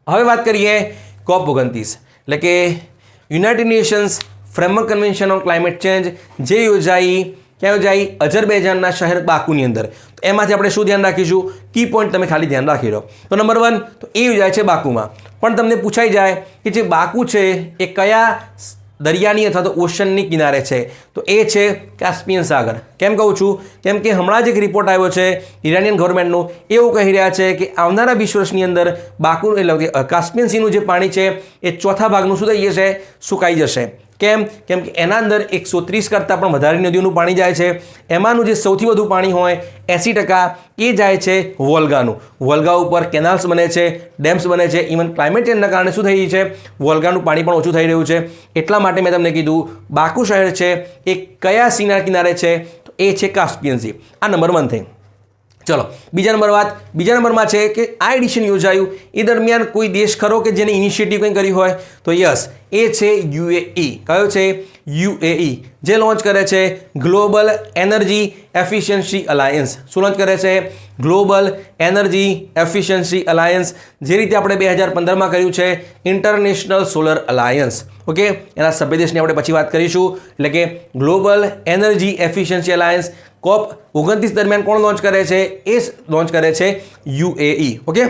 હવે વાત કરીએ COP29 એટલે કે United Nations framework convention on climate change, જે યોજાઈ ક્યાં યોજાઈ? અઝરબૈજાનના શહેર બાકુની અંદર. તો એમાંથી આપણે શું ધ્યાન રાખીશું? કી પોઈન્ટ તમે ખાલી ધ્યાન રાખી લો. તો નંબર 1 તો એ યોજાય છે બાકુમાં. પણ તમને પૂછાઈ જાય કે જે બાકુ છે એ કયા દરિયાની અથવા તો ઓશનની કિનારે છે? તો એ છે કાસ્પિયન સાગર. કેમ કહું છું? કેમ કે હમણાં જ એક રિપોર્ટ આવ્યો છે ઇરાનિયન ગવર્મેન્ટનું, એવું કહી રહ્યા છે કે આવનારા 20 વર્ષની અંદર બાકુ એટલે કાસ્પિયન સીનું જે પાણી છે એ ચોથા ભાગનું શું થઈ જશે? સુકાઈ જશે. કેમ? કેમ કે એના અંદર 130 કરતાં પણ વધારે નદીઓનું પાણી જાય છે. એમાંનું જે સૌથી વધુ પાણી હોય 80% એ જાય છે વોલ્ગાનું. વોલ્ગા ઉપર કેનાલ્સ બને છે, ડેમ્સ બને છે. ઇવન ક્લાઇમેટ ચેન્જના કારણે શું થઈ છે? વોલ્ગાનું પાણી પણ ઓછું થઈ રહ્યું છે. એટલા માટે મેં તમને કીધું બાકુ શહેર છે એ કયા સીના કિનારે છે? તો એ છે કાસ્પિયન સી. આ નંબર 1 થઈ. ચલો બીજા નંબરમાં છે કે આ એડિશન યોજાયું એ દરમિયાન કોઈ દેશ ખરો કે જેને ઇનિશિયેટિવ કંઈ કરી હોય? તો યસ, એ છે યુએઈ. કયો છે? યુએઈ, જે લોન્ચ કરે છે ગ્લોબલ એનર્જી એફિશિયન્સી અલાયન્સ. શું લોન્ચ કરે છે? Global energy efficiency alliance. જે રીતે આપણે 2015માં કર્યું છે ઇન્ટરનેશનલ સોલર અલાયન્સ. ઓકે, એના સભ્ય દેશની આપણે પછી વાત કરીશું. એટલે કે global energy efficiency alliance COP29 દરમિયાન કોણ લોન્ચ કરે છે? એ લોન્ચ કરે છે યુએઈ. ઓકે.